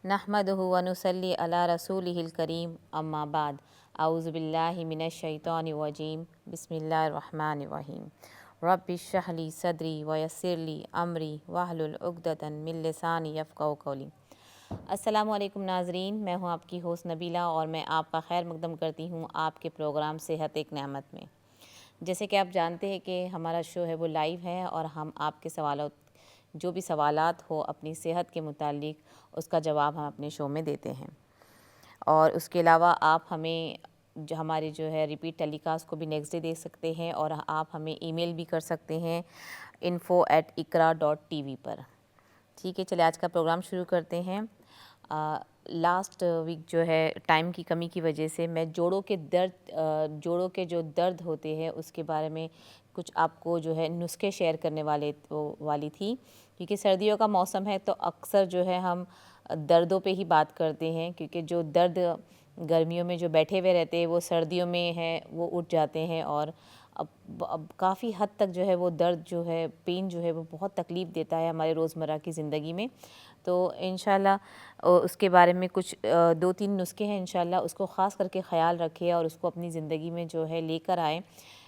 नहमदुहु व नुसल्ली अला रसूलिहिल करीम अम्मा बाद औज़ु बिल्लाहि मिनश शैतानिर रजीम बिस्मिल्लाहिर रहमानिर रहीम रब्बि इश्रह ली सदरी व यस्सिर ली अमरी वहलुल उक़दतन मिन लिसानी यफ़क़हू क़ौली। अस्सलामु अलैकुम नाज़रीन, मैं हूँ आपकी होस्ट नबीला और मैं आपका खैर मक़दम करती हूँ आपके प्रोग्राम सेहत एक नेमत में। जैसे कि आप जानते हैं कि हमारा शो है वो लाइव है और हम आपके सवालों जो भी सवालात हो अपनी सेहत के मुतालिक उसका जवाब हम अपने शो में देते हैं। और उसके अलावा आप हमें जो हमारे जो है रिपीट टेलीकास्ट को भी नेक्स्ट डे देख सकते हैं और आप हमें ईमेल भी कर सकते हैं info@iqra.tv पर। ठीक है, चलिए आज का प्रोग्राम शुरू करते हैं। लास्ट वीक जो है टाइम की कमी की वजह से मैं जोड़ों के जो दर्द होते हैं उसके बारे में कुछ आपको जो है नुस्खे शेयर करने वाली थी, क्योंकि सर्दियों का मौसम है तो अक्सर जो है हम दर्दों पे ही बात करते हैं, क्योंकि जो दर्द गर्मियों में जो बैठे हुए रहते हैं वो सर्दियों में है वो उठ जाते हैं और अब काफ़ी हद तक जो है वो दर्द जो है पेन जो है वो बहुत तकलीफ़ देता है हमारे रोज़मर्रा की ज़िंदगी में। तो इंशाल्लाह उसके बारे में कुछ 2-3 नुस्खे हैं, इंशाल्लाह उसको ख़ास करके ख़याल रखें और उसको अपनी ज़िंदगी में जो है लेकर आएँ।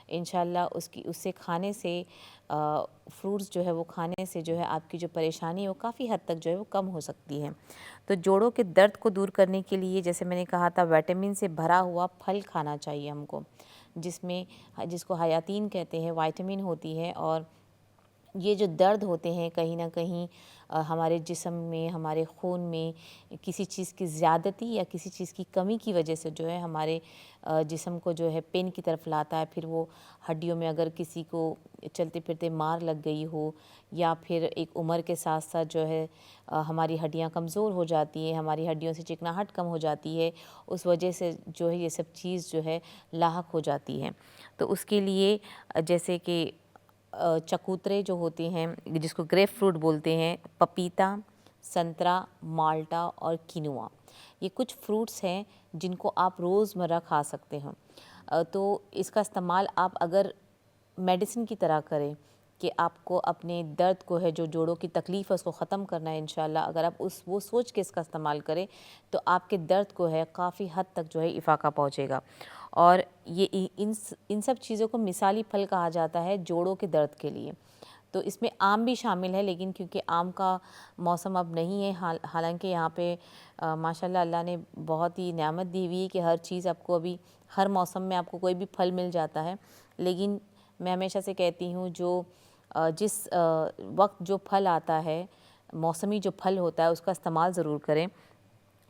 इंशाल्लाह उससे खाने से फ्रूट्स जो है वो खाने से जो है आपकी जो परेशानी है वो काफ़ी हद तक जो है वो कम हो सकती है। तो जोड़ों के दर्द को दूर करने के लिए जैसे मैंने कहा था विटामिन से भरा हुआ फल खाना चाहिए हमको, जिसको हयातीन कहते हैं, विटामिन होती है। और ये जो दर्द होते हैं कहीं ना कहीं हमारे जिस्म में, हमारे खून में किसी चीज़ की ज़्यादती या किसी चीज़ की कमी की वजह से जो है हमारे जिस्म को जो है पेन की तरफ लाता है। फिर वो हड्डियों में अगर किसी को चलते फिरते मार लग गई हो या फिर एक उम्र के साथ साथ जो है हमारी हड्डियां कमज़ोर हो जाती हैं, हमारी हड्डियों से चिकनाहट कम हो जाती है, उस वजह से जो है ये सब चीज़ जो है लाहक हो जाती है। तो उसके लिए जैसे कि चकोतरे जो होते हैं जिसको ग्रेप फ्रूट बोलते हैं, पपीता, संतरा, माल्टा और किनुआ, ये कुछ फ्रूट्स हैं जिनको आप रोज़मर्रा खा सकते हैं। तो इसका इस्तेमाल आप अगर मेडिसिन की तरह करें कि आपको अपने दर्द को है, जो जोड़ों की तकलीफ़ है उसको ख़त्म करना है इंशाल्लाह, अगर आप वो सोच के इसका इस्तेमाल करें तो आपके दर्द को है काफ़ी हद तक जो है इफ़ाक़ा पहुँचेगा। और ये इन सब चीज़ों को मिसाली फल कहा जाता है जोड़ों के दर्द के लिए। तो इसमें आम भी शामिल है, लेकिन क्योंकि आम का मौसम अब नहीं है, हालांकि यहाँ पे माशाल्लाह अल्लाह ने बहुत ही नेमत दी हुई है कि हर चीज़ आपको अभी हर मौसम में आपको कोई भी फल मिल जाता है। लेकिन मैं हमेशा से कहती हूँ जो जिस वक्त जो फल आता है, मौसमी जो फल होता है उसका इस्तेमाल ज़रूर करें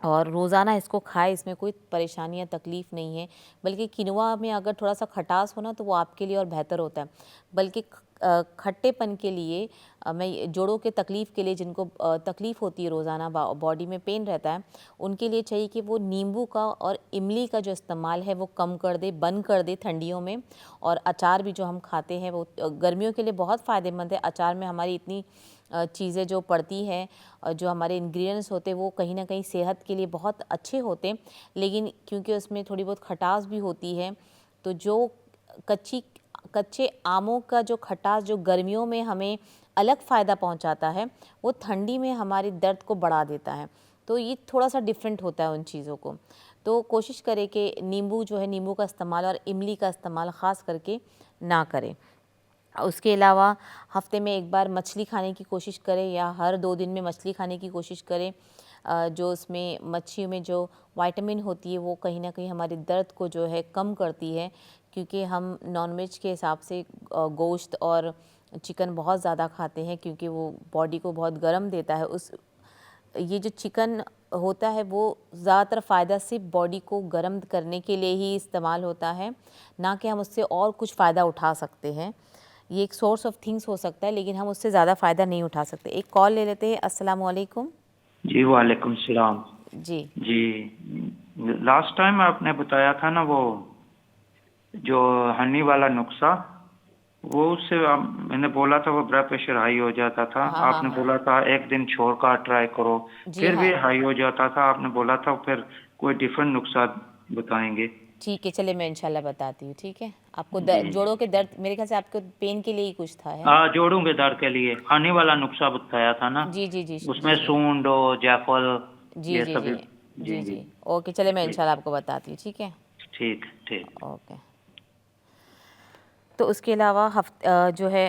और रोज़ाना इसको खाएं, इसमें कोई परेशानी या तकलीफ़ नहीं है। बल्कि किनुआ में अगर थोड़ा सा खटास हो ना तो वो आपके लिए और बेहतर होता है। बल्कि खट्टेपन के लिए मैं जोड़ों के तकलीफ़ के लिए, जिनको तकलीफ़ होती है रोज़ाना बॉडी में पेन रहता है, उनके लिए चाहिए कि वो नींबू का और इमली का जो इस्तेमाल है वो कम कर दे, बंद कर दे ठंडियों में। और अचार भी जो हम खाते हैं वो गर्मियों के लिए बहुत फ़ायदेमंद है। अचार में हमारी इतनी चीज़ें जो पड़ती हैं, जो हमारे इंग्रेडिएंट्स होते हैं वो कहीं ना कहीं सेहत के लिए बहुत अच्छे होते हैं, लेकिन क्योंकि उसमें थोड़ी बहुत खटास भी होती है, तो जो कच्चे आमों का जो खटास जो गर्मियों में हमें अलग फ़ायदा पहुंचाता है, वो ठंडी में हमारे दर्द को बढ़ा देता है। तो ये थोड़ा सा डिफरेंट होता है उन चीज़ों को। तो कोशिश करें कि नींबू जो है, नींबू का इस्तेमाल और इमली का इस्तेमाल ख़ास करके ना करें। उसके अलावा हफ्ते में एक बार मछली खाने की कोशिश करें या हर 2 दिन में मछली खाने की कोशिश करें। जो उसमें मच्छियों में जो विटामिन होती है वो कहीं ना कहीं हमारे दर्द को जो है कम करती है, क्योंकि हम नॉनवेज के हिसाब से गोश्त और चिकन बहुत ज़्यादा खाते हैं, क्योंकि वो बॉडी को बहुत गर्म देता है। ये जो चिकन होता है वो ज़्यादातर फ़ायदा सिर्फ बॉडी को गर्म करने के लिए ही इस्तेमाल होता है, ना कि हम उससे और कुछ फ़ायदा उठा सकते हैं। ये एक सोर्स ऑफ थिंग्स हो सकता है, लेकिन हम उससे ज़्यादा फ़ायदा नहीं उठा सकते। एक कॉल ले लेते हैं। अस्सलाम वालेकुम। जी वालेकुम सलाम। जी जी, लास्ट टाइम आपने बताया था ना वो जो हनी वाला नुस्खा, वो उससे मैंने बोला था वो ब्लड प्रेशर हाई हो जाता था। हाँ हाँ आपने हाँ बोला था एक दिन छोड़कर ट्राई करो, जी फिर भी हाँ, हाई हो जाता था। आपने बोला था फिर कोई डिफरेंट नुस्खा बताएंगे। ठीक है, चले मैं इंशाल्लाह बताती हूँ। ठीक है, आपको जी, जोड़ों के दर्द, मेरे ख्याल से आपको पेन के लिए ही कुछ था, है ना? हाँ, जोड़ों के दर्द के लिए हनी वाला नुस्खा बताया था ना, जी जी जी उसमें जी सूंड जायफल जी ये जी सभी। जी जी जी जी। जी। ओके, चले मैं ठीक इंशाल्लाह आपको बताती हूँ, ठीक है। ठीक ठीक। ओके। तो उसके अलावा जो है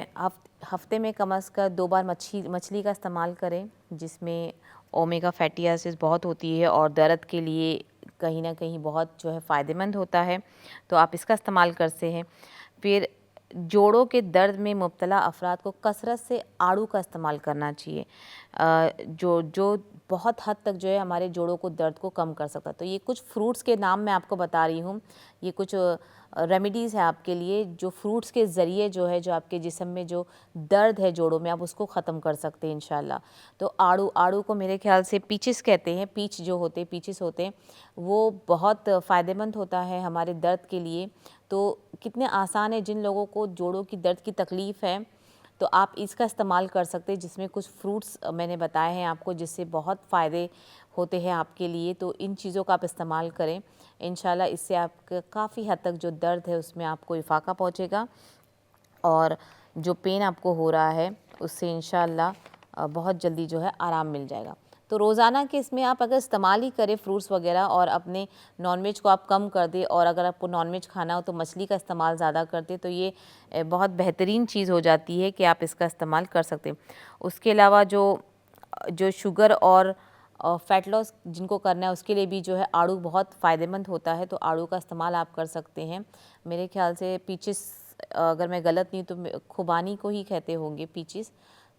हफ्ते में कम अज़ कम 2 बार मछली का इस्तेमाल करें, जिसमें ओमेगा फैटी एसिड्स बहुत होती है और दर्द के लिए कहीं ना कहीं बहुत जो है फ़ायदेमंद होता है, तो आप इसका इस्तेमाल करते हैं। फिर जोड़ों के दर्द में मुब्तला अफराद को कसरत से आड़ू का इस्तेमाल करना चाहिए, जो जो बहुत हद तक जो है हमारे जोड़ों को दर्द को कम कर सकता है। तो ये कुछ फ्रूट्स के नाम मैं आपको बता रही हूँ, ये कुछ रेमेडीज़ है आपके लिए, जो फ्रूट्स के ज़रिए जो है जो आपके जिस्म में जो दर्द है जोड़ों में, आप उसको ख़त्म कर सकते हैं इंशाल्लाह। तो आड़ू को मेरे ख्याल से पीचिस कहते हैं, पीचिस होते हैं, वो बहुत फ़ायदेमंद होता है हमारे दर्द के लिए। तो कितने आसान है, जिन लोगों को जोड़ों की दर्द की तकलीफ़ है तो आप इसका इस्तेमाल कर सकते हैं, जिसमें कुछ फ्रूट्स मैंने बताए हैं आपको, जिससे बहुत फ़ायदे होते हैं आपके लिए। तो इन चीज़ों का आप इस्तेमाल करें, इंशाल्लाह इससे आपका काफ़ी हद तक जो दर्द है उसमें आपको इफ़ाक़ा पहुँचेगा और जो पेन आपको हो रहा है उससे इंशाल्लाह बहुत जल्दी जो है आराम मिल जाएगा। तो रोज़ाना के इसमें आप अगर इस्तेमाल ही करें फ्रूट्स वगैरह और अपने नॉनवेज को आप कम कर दें, और अगर आपको नॉनवेज खाना हो तो मछली का इस्तेमाल ज़्यादा करते, तो ये बहुत बेहतरीन चीज़ हो जाती है कि आप इसका इस्तेमाल कर सकते हैं। उसके अलावा जो जो शुगर और फ़ैट लॉस जिनको करना है उसके लिए भी जो है आड़ू बहुत फ़ायदेमंद होता है, तो आड़ू का इस्तेमाल आप कर सकते हैं। मेरे ख़्याल से पीचिस, अगर मैं गलत नहीं तो खुबानी को ही कहते होंगे पीचिस,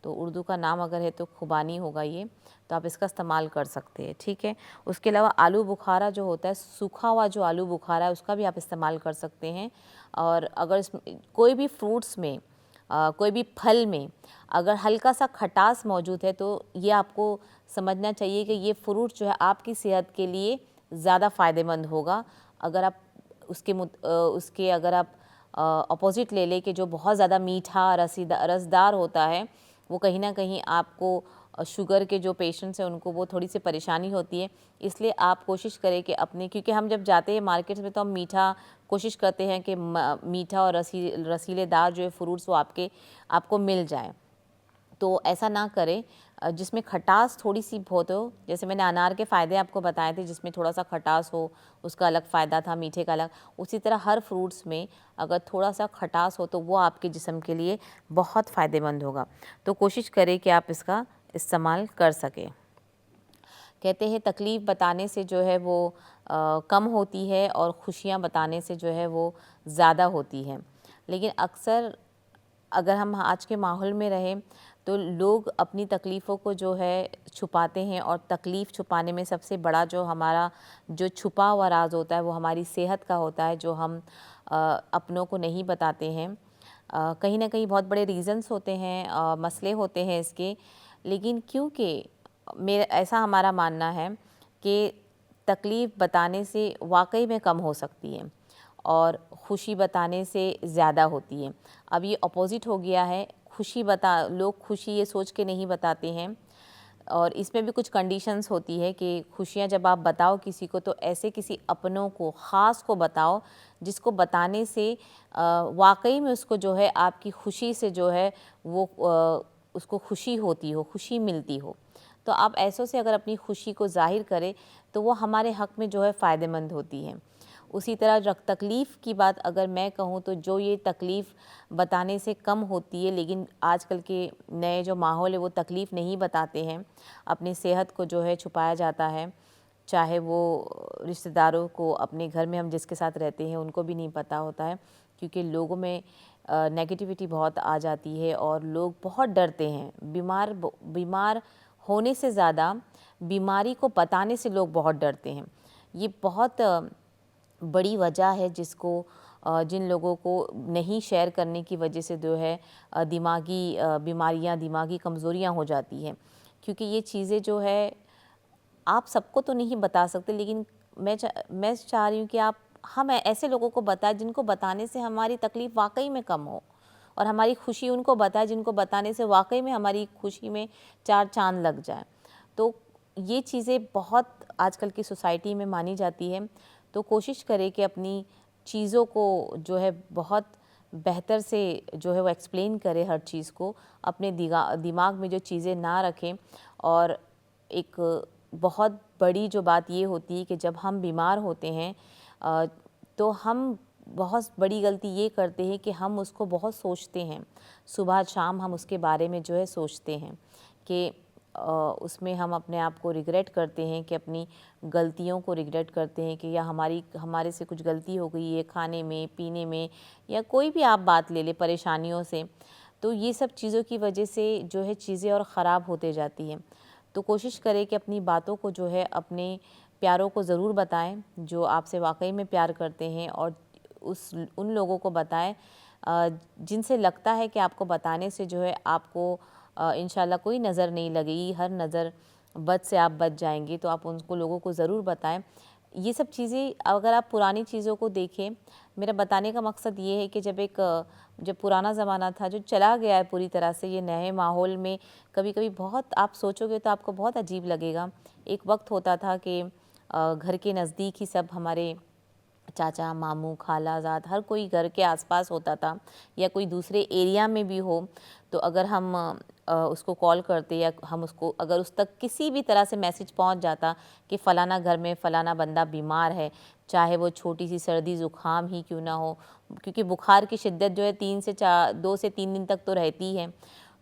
तो उर्दू का नाम अगर है तो खुबानी होगा ये, तो आप इसका इस्तेमाल कर सकते हैं, ठीक है। उसके अलावा आलू बुखारा जो होता है, सूखा हुआ जो आलू बुखारा है उसका भी आप इस्तेमाल कर सकते हैं। और अगर इसमें कोई भी फ्रूट्स में कोई भी फल में अगर हल्का सा खटास मौजूद है, तो ये आपको समझना चाहिए कि ये फ्रूट जो है आपकी सेहत के लिए ज़्यादा फ़ायदेमंद होगा। अगर आप उसके अगर आप अपोज़िट ले लें कि जो बहुत ज़्यादा मीठा रसदार होता है, वो कहीं ना कहीं आपको शुगर के जो पेशेंट्स हैं उनको वो थोड़ी सी परेशानी होती है। इसलिए आप कोशिश करें कि अपने, क्योंकि हम जब जाते हैं मार्केट में तो हम मीठा कोशिश करते हैं कि मीठा और रसीलेदार जो है फ्रूट्स वो आपको मिल जाए, तो ऐसा ना करें जिसमें खटास थोड़ी सी बहुत हो। जैसे मैंने अनार के फ़ायदे आपको बताए थे, जिसमें थोड़ा सा खटास हो, उसका अलग फ़ायदा था, मीठे का अलग। उसी तरह हर फ्रूट्स में अगर थोड़ा सा खटास हो तो वो आपके जिस्म के लिए बहुत फ़ायदेमंद होगा। तो कोशिश करें कि आप इसका इस्तेमाल कर सकें। कहते हैं तकलीफ़ बताने से जो है वो कम होती है और खुशियाँ बताने से जो है वो ज़्यादा होती है। लेकिन अक्सर अगर हम आज के माहौल में रहें तो लोग अपनी तकलीफ़ों को जो है छुपाते हैं, और तकलीफ़ छुपाने में सबसे बड़ा जो हमारा जो छुपा हुआ राज होता है वो हमारी सेहत का होता है, जो हम अपनों को नहीं बताते हैं। कहीं ना कहीं बहुत बड़े रीज़न्स होते हैं, मसले होते हैं इसके, लेकिन क्योंकि मेरा ऐसा हमारा मानना है कि तकलीफ़ बताने से वाकई में कम हो सकती है और खुशी बताने से ज़्यादा होती है। अब ये अपोज़िट हो गया है, लोग खुशी ये सोच के नहीं बताते हैं, और इसमें भी कुछ कंडीशंस होती है कि खुशियाँ जब आप बताओ किसी को तो ऐसे किसी अपनों को, ख़ास को बताओ, जिसको बताने से वाकई में उसको जो है आपकी खुशी से जो है वो उसको खुशी होती हो, खुशी मिलती हो। तो आप ऐसों से अगर अपनी खुशी को ज़ाहिर करें तो वो हमारे हक़ में जो है फ़ायदेमंद होती है। उसी तरह तकलीफ़ की बात अगर मैं कहूँ तो जो ये तकलीफ़ बताने से कम होती है, लेकिन आजकल के नए जो माहौल है वो तकलीफ़ नहीं बताते हैं, अपनी सेहत को जो है छुपाया जाता है। चाहे वो रिश्तेदारों को, अपने घर में हम जिसके साथ रहते हैं उनको भी नहीं पता होता है, क्योंकि लोगों में नेगेटिविटी बहुत आ जाती है और लोग बहुत डरते हैं। बीमार होने से ज़्यादा बीमारी को बताने से लोग बहुत डरते हैं। ये बहुत बड़ी वजह है जिन लोगों को नहीं शेयर करने की वजह से जो है दिमागी बीमारियां, दिमागी कमज़ोरियां हो जाती हैं। क्योंकि ये चीज़ें जो है आप सबको तो नहीं बता सकते, लेकिन मैं चाह रही हूँ कि हम ऐसे लोगों को बताएं जिनको बताने से हमारी तकलीफ़ वाकई में कम हो, और हमारी खुशी उनको बताएं जिनको बताने से वाकई में हमारी खुशी में चार चांद लग जाए। तो ये चीज़ें बहुत आजकल की सोसाइटी में मानी जाती है। तो कोशिश करें कि अपनी चीज़ों को जो है बहुत बेहतर से जो है वो एक्सप्लेन करें, हर चीज़ को अपने दिमाग में जो चीज़ें ना रखें, और एक बहुत बड़ी जो बात ये होती है कि जब हम बीमार होते हैं तो हम बहुत बड़ी गलती ये करते हैं कि हम उसको बहुत सोचते हैं, सुबह शाम हम उसके बारे में जो है सोचते हैं कि उसमें हम अपने आप को रिग्रेट करते हैं, कि अपनी गलतियों को रिग्रेट करते हैं कि या हमारे से कुछ गलती हो गई है खाने में, पीने में, या कोई भी आप बात ले लें परेशानियों से। तो ये सब चीज़ों की वजह से जो है चीज़ें और ख़राब होते जाती हैं। तो कोशिश करें कि अपनी बातों को जो है अपने प्यारों को ज़रूर बताएं जो आपसे वाकई में प्यार करते हैं, और उन लोगों को बताएं जिनसे लगता है कि आपको बताने से जो है आपको इंशाल्लाह कोई नज़र नहीं लगेगी, हर नज़र बद से आप बच जाएंगे। तो आप उनको लोगों को ज़रूर बताएं। ये सब चीज़ें अगर आप पुरानी चीज़ों को देखें, मेरा बताने का मकसद ये है कि जब पुराना ज़माना था जो चला गया है पूरी तरह से, ये नए माहौल में कभी कभी बहुत आप सोचोगे तो आपको बहुत अजीब लगेगा। एक वक्त होता था कि घर के नज़दीक ही सब हमारे चाचा, मामू, खाला, ज़ाद हर कोई घर के आसपास होता था, या कोई दूसरे एरिया में भी हो तो अगर हम उसको कॉल करते या हम उसको अगर उस तक किसी भी तरह से मैसेज पहुंच जाता कि फ़लाना घर में फ़लाना बंदा बीमार है, चाहे वो छोटी सी सर्दी ज़ुकाम ही क्यों ना हो, क्योंकि बुखार की शिद्दत जो है 2 से 3 दिन तक तो रहती है।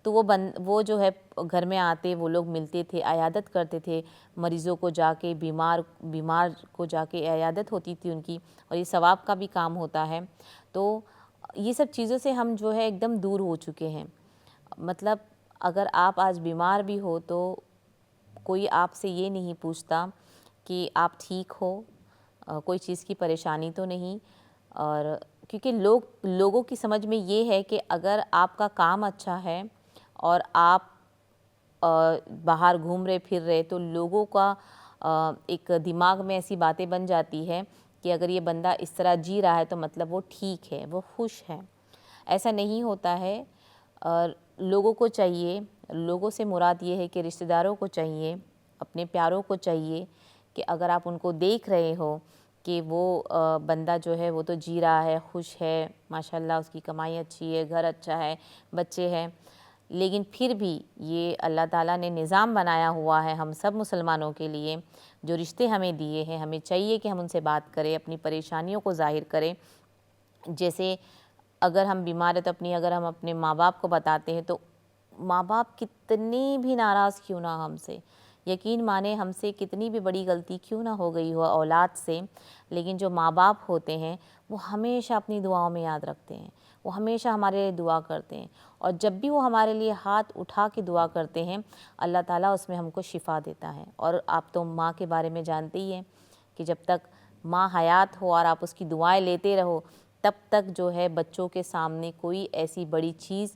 तो वो जो है घर में आते, वो लोग मिलते थे, इयादत करते थे मरीज़ों को जाके, बीमार को जाके इयादत होती थी उनकी, और ये सवाब का भी काम होता है। तो ये सब चीज़ों से हम जो है एकदम दूर हो चुके हैं। मतलब अगर आप आज बीमार भी हो तो कोई आपसे ये नहीं पूछता कि आप ठीक हो, कोई चीज़ की परेशानी तो नहीं। और क्योंकि लोगों की समझ में ये है कि अगर आपका काम अच्छा है और आप बाहर घूम रहे फिर रहे तो लोगों का एक दिमाग में ऐसी बातें बन जाती है कि अगर ये बंदा इस तरह जी रहा है तो मतलब वो ठीक है, वो खुश है। ऐसा नहीं होता है। और लोगों को चाहिए, लोगों से मुराद ये है कि रिश्तेदारों को चाहिए, अपने प्यारों को चाहिए कि अगर आप उनको देख रहे हो कि वो बंदा जो है वो तो जी रहा है, खुश है, माशाल्लाह उसकी कमाई अच्छी है, घर अच्छा है, बच्चे हैं, लेकिन फिर भी ये अल्लाह ताला ने निज़ाम बनाया हुआ है हम सब मुसलमानों के लिए, जो रिश्ते हमें दिए हैं, हमें चाहिए कि हम उनसे बात करें, अपनी परेशानियों को ज़ाहिर करें। जैसे अगर हम बीमार हैं तो अगर हम अपने माँ बाप को बताते हैं तो माँ बाप कितनी भी नाराज़ क्यों ना हमसे, यकीन माने हमसे कितनी भी बड़ी गलती क्यों ना हो गई हो औलाद से, लेकिन जो माँ बाप होते हैं वो हमेशा अपनी दुआओं में याद रखते हैं, वो हमेशा हमारे लिए दुआ करते हैं। और जब भी वो हमारे लिए हाथ उठा के दुआ करते हैं अल्लाह ताला उसमें हमको शिफा देता है। और आप तो माँ के बारे में जानते ही हैं कि जब तक माँ हयात हो और आप उसकी दुआएं लेते रहो तब तक जो है बच्चों के सामने कोई ऐसी बड़ी चीज़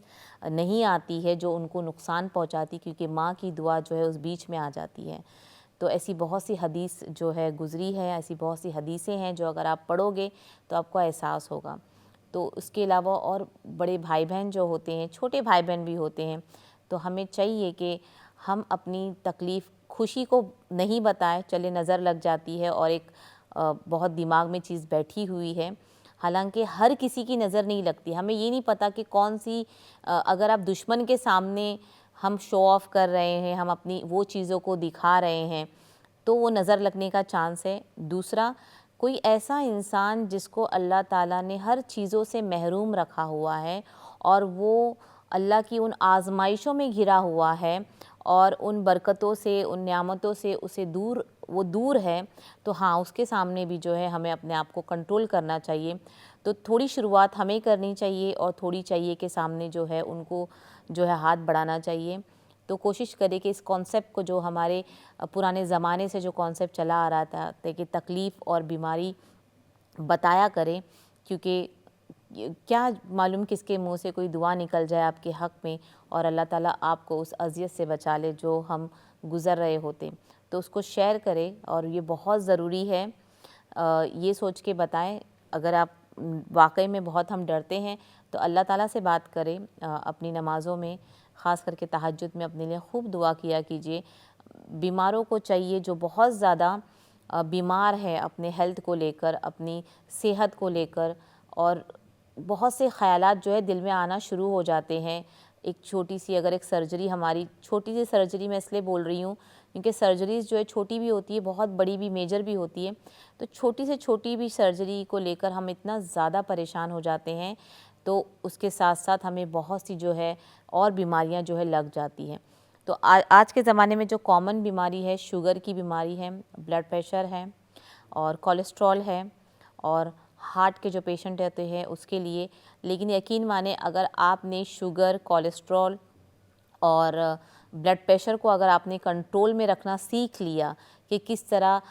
नहीं आती है जो उनको नुकसान पहुंचाती, क्योंकि माँ की दुआ जो है उस बीच में आ जाती है। तो ऐसी बहुत सी हदीस जो है गुज़री है, ऐसी बहुत सी हदीसें हैं जो अगर आप पढ़ोगे तो आपको एहसास होगा। तो उसके अलावा और बड़े भाई बहन जो होते हैं, छोटे भाई बहन भी होते हैं, तो हमें चाहिए कि हम अपनी तकलीफ़ खुशी को नहीं बताएं, चले नज़र लग जाती है और एक बहुत दिमाग में चीज़ बैठी हुई है। हालांकि हर किसी की नज़र नहीं लगती, हमें ये नहीं पता कि कौन सी अगर आप दुश्मन के सामने हम शो ऑफ़ कर रहे हैं, हम अपनी वो चीज़ों को दिखा रहे हैं तो वो नज़र लगने का चांस है। दूसरा, कोई ऐसा इंसान जिसको अल्लाह ताला ने हर चीज़ों से महरूम रखा हुआ है और वो अल्लाह की उन आज़माइशों में घिरा हुआ है और उन बरकतों से, उन नियामतों से वो दूर है, तो हाँ उसके सामने भी जो है हमें अपने आप को कंट्रोल करना चाहिए। तो थोड़ी शुरुआत हमें करनी चाहिए और थोड़ी चाहिए कि सामने जो है उनको जो है हाथ बढ़ाना चाहिए। तो कोशिश करें कि इस कॉन्सेप्ट को, जो हमारे पुराने ज़माने से जो कॉन्सेप्ट चला आ रहा था कि तकलीफ़ और बीमारी बताया करें, क्योंकि क्या मालूम किसके मुंह से कोई दुआ निकल जाए आपके हक़ में और अल्लाह ताला आपको उस अज़ियत से बचा ले जो हम गुज़र रहे होते। तो उसको शेयर करें और ये बहुत ज़रूरी है। ये सोच के बताएं, अगर आप वाकई में बहुत हम डरते हैं तो अल्लाह ताला से बात करें, अपनी नमाज़ों में ख़ास करके तहज्जुद में अपने लिए खूब दुआ किया कीजिए। बीमारों को चाहिए, जो बहुत ज़्यादा बीमार है अपने हेल्थ को लेकर, अपनी सेहत को लेकर, और बहुत से ख़यालात जो है दिल में आना शुरू हो जाते हैं एक छोटी सी अगर एक सर्जरी, हमारी छोटी सी सर्जरी मैं इसलिए बोल रही हूँ क्योंकि सर्जरीज़ जो है छोटी भी होती है, बहुत बड़ी भी, मेजर भी होती है। तो छोटी से छोटी भी सर्जरी को लेकर हम इतना ज़्यादा परेशान हो जाते हैं, तो उसके साथ साथ हमें बहुत सी जो है और बीमारियां जो है लग जाती हैं। तो आज के ज़माने में जो कॉमन बीमारी है, शुगर की बीमारी है, ब्लड प्रेशर है और कोलेस्ट्रॉल है और हार्ट के जो पेशेंट रहते हैं उसके लिए। लेकिन यकीन माने, अगर आपने शुगर, कोलेस्ट्रॉल और ब्लड प्रेशर को अगर आपने कंट्रोल में रखना सीख लिया कि किस तरह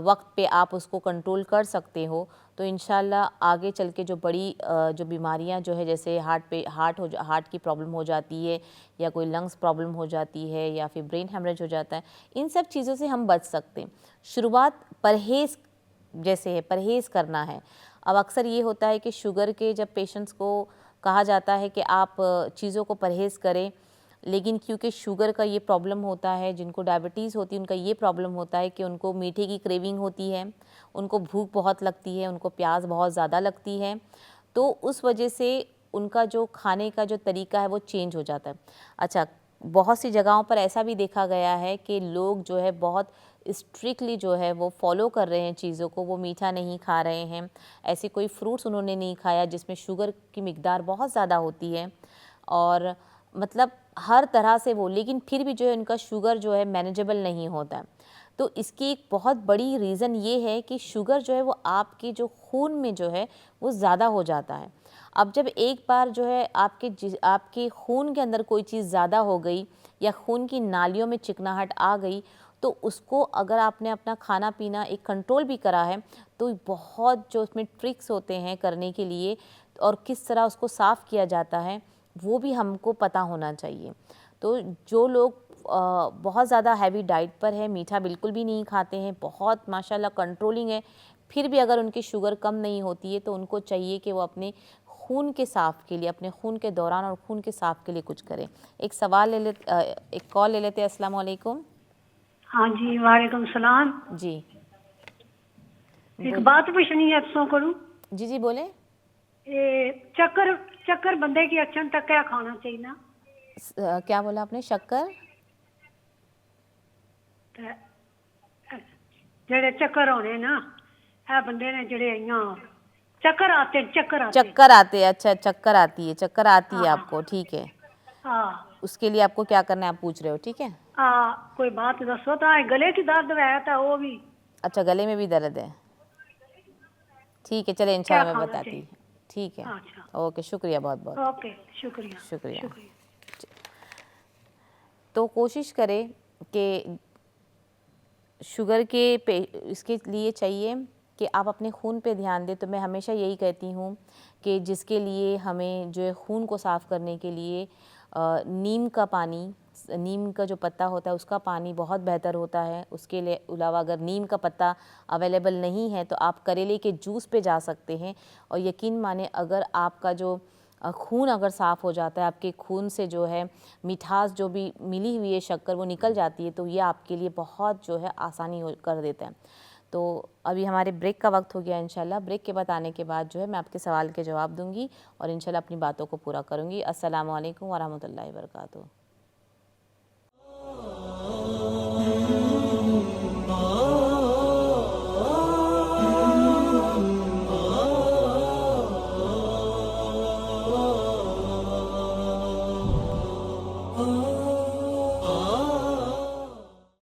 वक्त पे आप उसको कंट्रोल कर सकते हो, तो इंशाल्लाह आगे चल के जो बड़ी जो बीमारियां जो है, जैसे हार्ट की प्रॉब्लम हो जाती है या कोई लंग्स प्रॉब्लम हो जाती है या फिर ब्रेन हेमरेज हो जाता है, इन सब चीज़ों से हम बच सकते हैं। शुरुआत परहेज़ जैसे है, परहेज़ करना है। अब अक्सर ये होता है कि शुगर के जब पेशेंट्स को कहा जाता है कि आप चीज़ों को परहेज़ करें, लेकिन क्योंकि शुगर का ये प्रॉब्लम होता है, जिनको डायबिटीज़ होती है उनका ये प्रॉब्लम होता है कि उनको मीठे की क्रेविंग होती है, उनको भूख बहुत लगती है, उनको प्यास बहुत ज़्यादा लगती है, तो उस वजह से उनका जो खाने का जो तरीका है वो चेंज हो जाता है। अच्छा, बहुत सी जगहों पर ऐसा भी देखा गया है कि लोग जो है बहुत स्ट्रिक्टली जो है वो फॉलो कर रहे हैं चीज़ों को, वो मीठा नहीं खा रहे हैं, ऐसे कोई फ्रूट्स उन्होंने नहीं खाया जिसमें शुगर की मिकदार बहुत ज़्यादा होती है, और मतलब हर तरह से वो, लेकिन फिर भी जो है उनका शुगर जो है मैनेजेबल नहीं होता है। तो इसकी एक बहुत बड़ी रीज़न ये है कि शुगर जो है वो आपके जो खून में जो है वो ज़्यादा हो जाता है। अब जब एक बार जो है आपके खून के अंदर कोई चीज़ ज़्यादा हो गई या खून की नालियों में चिकनाहट आ गई, तो उसको अगर आपने अपना खाना पीना एक कंट्रोल भी करा है, तो बहुत जो उसमें ट्रिक्स होते हैं करने के लिए और किस तरह उसको साफ़ किया जाता है वो भी हमको पता होना चाहिए। तो जो लोग बहुत ज़्यादा हैवी डाइट पर है, मीठा बिल्कुल भी नहीं खाते हैं, बहुत माशाल्लाह कंट्रोलिंग है, फिर भी अगर उनकी शुगर कम नहीं होती है, तो उनको चाहिए कि वो अपने खून के साफ़ के लिए, अपने खून के दौरान और खून के साफ़ के लिए कुछ करें। एक कॉल ले लेते हैं। अस्सलाम वालेकुम। हाँ जी, वालेकुम सलाम। जी एक बात पूछनी है आपसे करूँ। जी जी बोले। चक्कर चक्कर बंदे की अचन तक क्या खाना चाहिए ना? क्या बोला आपने? शक्कर? जेड़े चक्कर होने ना, है बंदे ने जेड़े चक्कर आते चक्कर आते, अच्छा चक्कर आती है, चक्कर आती है हाँ आपको, ठीक है। हाँ उसके लिए आपको क्या करना है आप पूछ रहे हो, ठीक है। कोई बात दसो तो। गले की दर्द है था वो भी। अच्छा, गले में भी दर्द है, ठीक है, चले क्या इंशाल्लाह मैं खाना बताती चाहिए? हूँ, ठीक है। अच्छा, ओके, शुक्रिया बहुत बहुत। ओके, शुक्रिया शुक्रिया। शुक्रिया। तो कोशिश करें कि शुगर इसके लिए चाहिए कि आप अपने खून पे ध्यान दें। तो मैं हमेशा यही कहती हूँ कि जिसके लिए हमें जो है खून को साफ़ करने के लिए नीम का पानी, नीम का जो पत्ता होता है उसका पानी बहुत बेहतर होता है। उसके लिए अलावा अगर नीम का पत्ता अवेलेबल नहीं है तो आप करेले के जूस पे जा सकते हैं, और यकीन माने अगर आपका जो खून अगर साफ़ हो जाता है, आपके खून से जो है मिठास जो भी मिली हुई है शक्कर वो निकल जाती है, तो ये आपके लिए बहुत जो है आसानी कर देता है। तो अभी हमारे ब्रेक का वक्त हो गया। इंशाल्लाह ब्रेक के बाद आने के बाद जो है मैं आपके सवाल के जवाब दूंगी और इंशाल्लाह अपनी बातों को पूरा करूंगी। अस्सलाम वालेकुम व रहमतुल्लाहि व बरकातुहू।